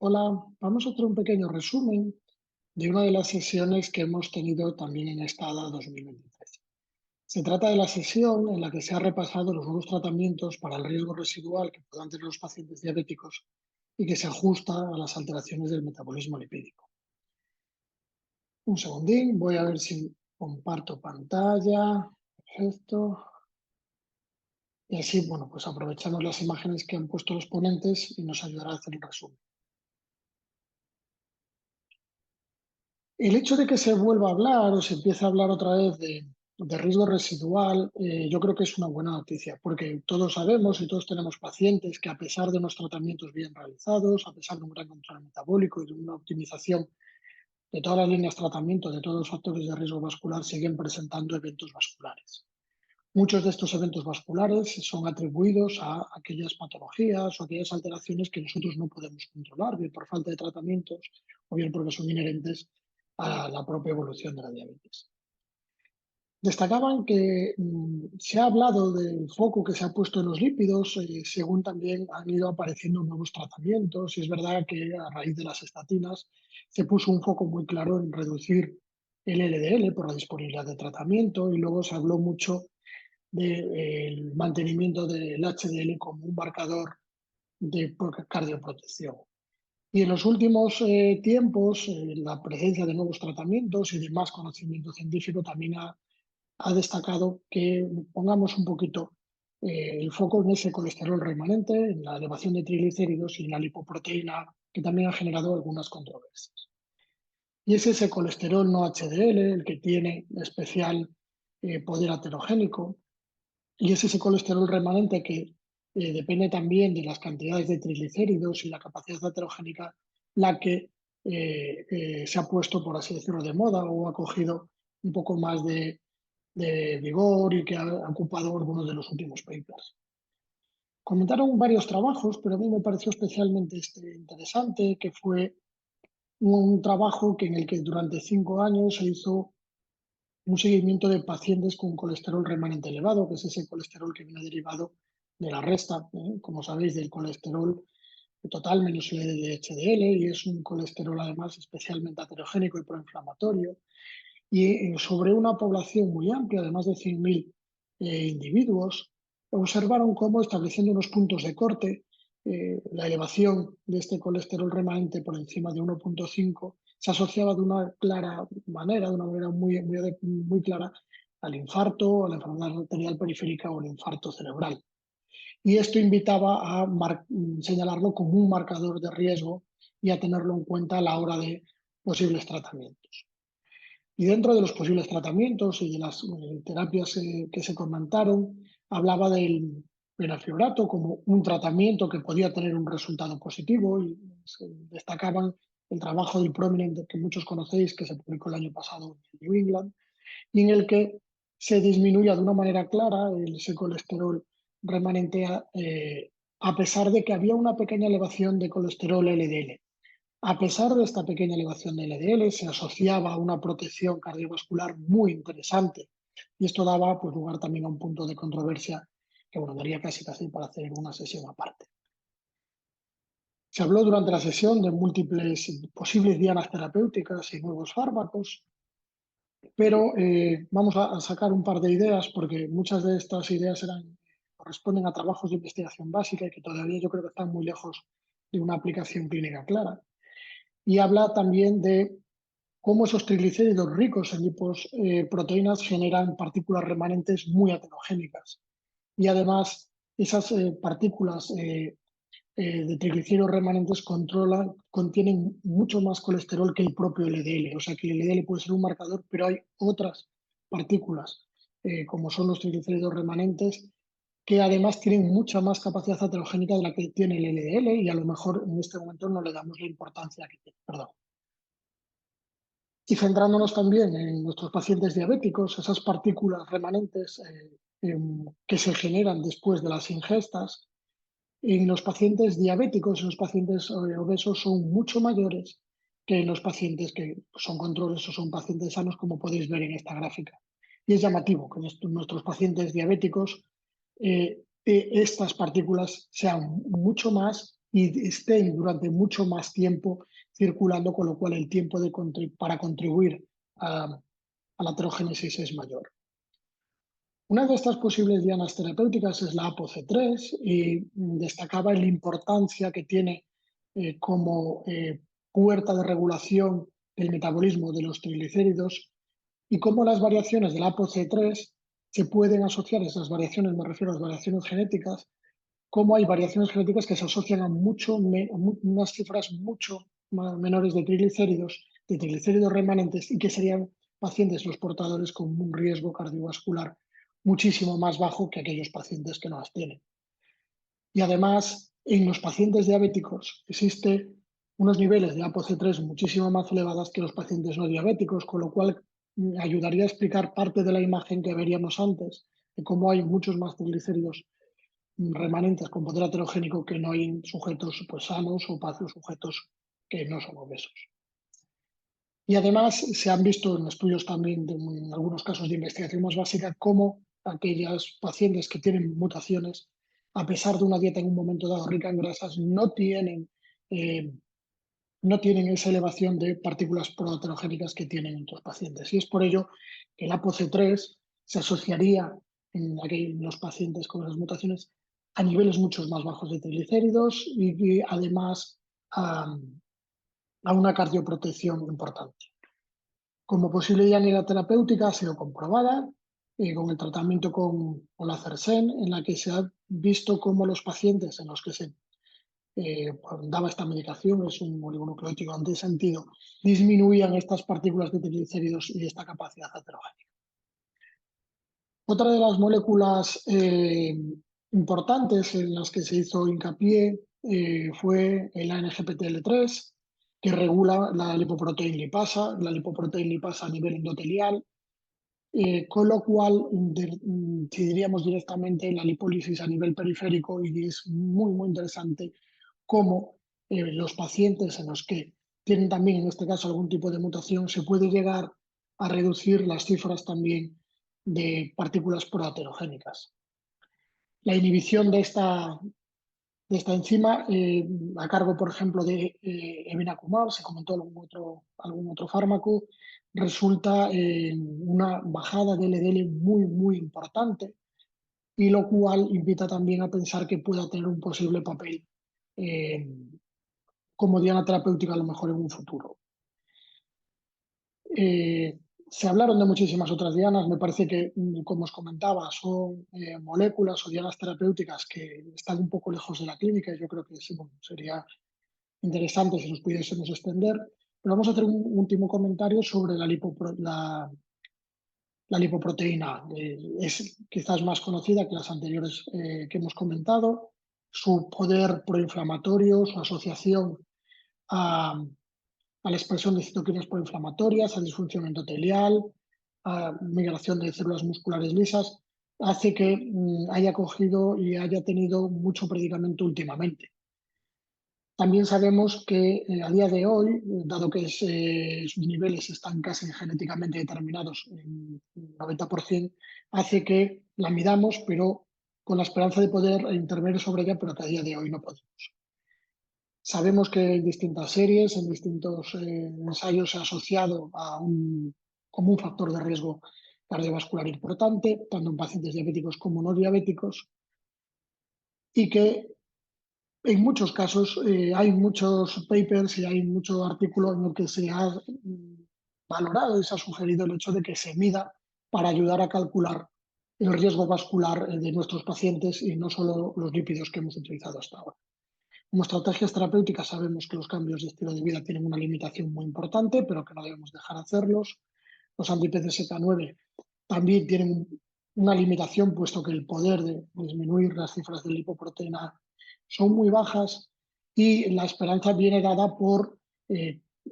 Hola, vamos a hacer un pequeño resumen de una de las sesiones que hemos tenido también en esta 2023. Se trata de la sesión en la que se ha repasado los nuevos tratamientos para el riesgo residual que puedan tener los pacientes diabéticos y que se ajusta a las alteraciones del metabolismo lipídico. Un segundín, voy a ver si comparto pantalla. Perfecto. Y así, bueno, pues aprovechamos las imágenes que han puesto los ponentes y nos ayudará a hacer un resumen. El hecho de que se vuelva a hablar o se empiece a hablar otra vez de riesgo residual, yo creo que es una buena noticia, porque todos sabemos y todos tenemos pacientes que a pesar de unos tratamientos bien realizados, a pesar de un gran control metabólico y de una optimización de todas las líneas de tratamiento, de todos los factores de riesgo vascular, siguen presentando eventos vasculares. Muchos de estos eventos vasculares son atribuidos a aquellas patologías o aquellas alteraciones que nosotros no podemos controlar, bien por falta de tratamientos o bien porque son inherentes a la propia evolución de la diabetes. Destacaban que se ha hablado del foco que se ha puesto en los lípidos, según también han ido apareciendo nuevos tratamientos, y es verdad que a raíz de las estatinas se puso un foco muy claro en reducir el LDL por la disponibilidad de tratamiento, y luego se habló mucho del mantenimiento del HDL como un marcador de cardioprotección. Y en los últimos tiempos, la presencia de nuevos tratamientos y de más conocimiento científico también ha destacado que pongamos un poquito el foco en ese colesterol remanente, en la elevación de triglicéridos y en la lipoproteína, que también ha generado algunas controversias. Y es ese colesterol no HDL el que tiene especial poder aterogénico, y es ese colesterol remanente que depende también de las cantidades de triglicéridos y la capacidad aterogénica, la que se ha puesto, por así decirlo, de moda o ha cogido un poco más de vigor y que ha ocupado algunos de los últimos papers. Comentaron varios trabajos, pero a mí me pareció especialmente interesante, que fue un trabajo en el que durante 5 años se hizo un seguimiento de pacientes con colesterol remanente elevado, que es ese colesterol que viene derivado de la resta, como sabéis, del colesterol total menos el HDL, y es un colesterol además especialmente aterogénico y proinflamatorio. Y sobre una población muy amplia, de más de 100.000 individuos, observaron cómo, estableciendo unos puntos de corte, la elevación de este colesterol remanente por encima de 1,5 se asociaba de una clara manera, de una manera muy clara, al infarto, a la enfermedad arterial periférica o al infarto cerebral. Y esto invitaba a señalarlo como un marcador de riesgo y a tenerlo en cuenta a la hora de posibles tratamientos. Y dentro de los posibles tratamientos y de las terapias que se comentaron, hablaba del benafibrato como un tratamiento que podía tener un resultado positivo, y destacaban el trabajo del Prominent que muchos conocéis, que se publicó el año pasado en New England, y en el que se disminuía de una manera clara ese colesterol remanente a pesar de que había una pequeña elevación de colesterol LDL. A pesar de esta pequeña elevación de LDL, se asociaba a una protección cardiovascular muy interesante, y esto daba pues, lugar también a un punto de controversia que bueno, daría casi para hacer una sesión aparte. Se habló durante la sesión de múltiples posibles dianas terapéuticas y nuevos fármacos, pero vamos a sacar un par de ideas porque muchas de estas ideas corresponden a trabajos de investigación básica y que todavía yo creo que están muy lejos de una aplicación clínica clara. Y habla también de cómo esos triglicéridos ricos en lipoproteínas generan partículas remanentes muy aterogénicas. Y además, esas partículas de triglicéridos remanentes contienen mucho más colesterol que el propio LDL. O sea que el LDL puede ser un marcador, pero hay otras partículas, como son los triglicéridos remanentes, que además tienen mucha más capacidad aterogénica de la que tiene el LDL, y a lo mejor en este momento no le damos la importancia que tiene. Perdón. Y centrándonos también en nuestros pacientes diabéticos, esas partículas remanentes que se generan después de las ingestas, en los pacientes diabéticos, en los pacientes obesos, son mucho mayores que en los pacientes que son controles o son pacientes sanos, como podéis ver en esta gráfica. Y es llamativo que en nuestros pacientes diabéticos estas partículas sean mucho más y estén durante mucho más tiempo circulando, con lo cual el tiempo para contribuir a la aterogénesis es mayor. Una de estas posibles dianas terapéuticas es la ApoC3 y destacaba la importancia que tiene como puerta de regulación del metabolismo de los triglicéridos y cómo las variaciones de la ApoC3 se pueden asociar, esas variaciones, me refiero a las variaciones genéticas, cómo hay variaciones genéticas que se asocian a unas cifras mucho menores de triglicéridos remanentes y que serían pacientes los portadores con un riesgo cardiovascular muchísimo más bajo que aquellos pacientes que no las tienen. Y además, en los pacientes diabéticos existe unos niveles de ApoC3 muchísimo más elevados que los pacientes no diabéticos, con lo cual ayudaría a explicar parte de la imagen que veríamos antes, de cómo hay muchos más triglicéridos remanentes con poder aterogénico que no hay en sujetos pues, sanos o sujetos que no son obesos. Y además se han visto en estudios también, en algunos casos de investigación más básica, cómo aquellos pacientes que tienen mutaciones, a pesar de una dieta en un momento dado rica en grasas, eh, no tienen esa elevación de partículas proaterogénicas que tienen otros pacientes. Y es por ello que el ApoC3 se asociaría en los pacientes con esas mutaciones a niveles mucho más bajos de triglicéridos y además a una cardioprotección importante. Como posible diana terapéutica ha sido comprobada con el tratamiento con Olazarsen, en la que se ha visto cómo los pacientes en los que se daba esta medicación, es un oligonucleótido antisentido, disminuían estas partículas de triglicéridos y esta capacidad aterogénica. Otra de las moléculas importantes en las que se hizo hincapié fue el ANGPTL3, que regula la lipoproteína lipasa a nivel endotelial, con lo cual incidiríamos directamente en la lipólisis a nivel periférico y es muy, muy interesante cómo los pacientes en los que tienen también, en este caso, algún tipo de mutación, se puede llegar a reducir las cifras también de partículas proaterogénicas. La inhibición de esta enzima, a cargo, por ejemplo, de evinacumab, se comentó algún otro fármaco, resulta en una bajada de LDL muy, muy importante, y lo cual invita también a pensar que pueda tener un posible papel eh, como diana terapéutica a lo mejor en un futuro. Se hablaron de muchísimas otras dianas, me parece que, como os comentaba, son moléculas o dianas terapéuticas que están un poco lejos de la clínica y yo creo que sí, bueno, sería interesante si nos pudiésemos extender. Pero vamos a hacer un último comentario sobre la lipoproteína. Es quizás más conocida que las anteriores que hemos comentado. Su poder proinflamatorio, su asociación a la expresión de citoquinas proinflamatorias, a disfunción endotelial, a migración de células musculares lisas, hace que haya cogido y haya tenido mucho predicamento últimamente. También sabemos que a día de hoy, dado que sus niveles están casi genéticamente determinados en 90%, hace que la midamos, pero con la esperanza de poder intervenir sobre ella, pero que a día de hoy no podemos. Sabemos que en distintas series, en distintos ensayos se ha asociado como un factor de riesgo cardiovascular importante, tanto en pacientes diabéticos como no diabéticos, y que en muchos casos hay muchos papers y hay muchos artículos en los que se ha valorado y se ha sugerido el hecho de que se mida para ayudar a calcular el riesgo vascular de nuestros pacientes y no solo los lípidos que hemos utilizado hasta ahora. Como estrategias terapéuticas sabemos que los cambios de estilo de vida tienen una limitación muy importante, pero que no debemos dejar de hacerlos. Los anti-PCSK9 también tienen una limitación, puesto que el poder de disminuir las cifras de lipoproteína son muy bajas y la esperanza viene dada por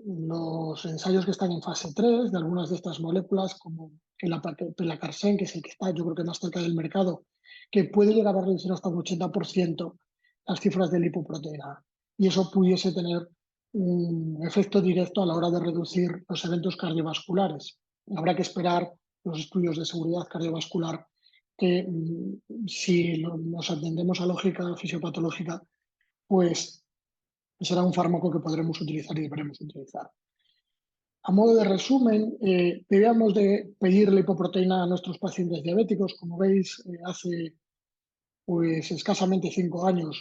los ensayos que están en fase 3 de algunas de estas moléculas, como el pelacarsen, que es el que está yo creo que más cerca del mercado, que puede llegar a reducir hasta un 80% las cifras de lipoproteína. Y eso pudiese tener un efecto directo a la hora de reducir los eventos cardiovasculares. Habrá que esperar los estudios de seguridad cardiovascular que, si nos atendemos a lógica fisiopatológica, pues será un fármaco que podremos utilizar y deberemos utilizar. A modo de resumen, debíamos de pedir la hipoproteína a nuestros pacientes diabéticos. Como veis, hace pues escasamente 5 años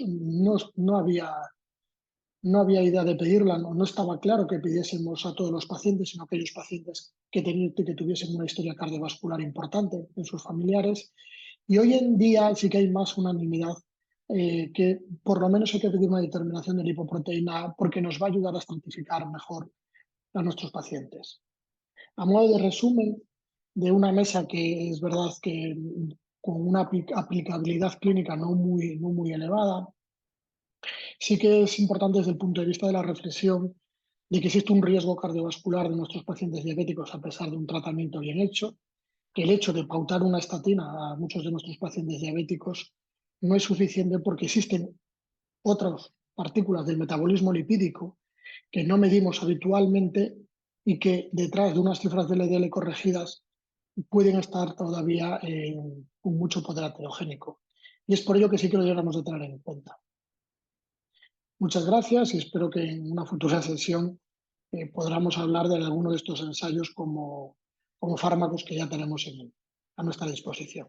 no había idea de pedirla, no estaba claro que pidiésemos a todos los pacientes, sino a aquellos pacientes que tuviesen una historia cardiovascular importante en sus familiares. Y hoy en día sí que hay más unanimidad, que por lo menos hay que pedir una determinación de la hipoproteína porque nos va a ayudar a estratificar mejor a nuestros pacientes. A modo de resumen de una mesa que es verdad que con una aplicabilidad clínica no muy elevada, sí que es importante desde el punto de vista de la reflexión de que existe un riesgo cardiovascular de nuestros pacientes diabéticos a pesar de un tratamiento bien hecho, que el hecho de pautar una estatina a muchos de nuestros pacientes diabéticos no es suficiente porque existen otras partículas del metabolismo lipídico que no medimos habitualmente y que detrás de unas cifras del LDL corregidas pueden estar todavía con mucho poder aterogénico. Y es por ello que sí que lo deberíamos de tener en cuenta. Muchas gracias y espero que en una futura sesión podamos hablar de alguno de estos ensayos como fármacos que ya tenemos a nuestra disposición.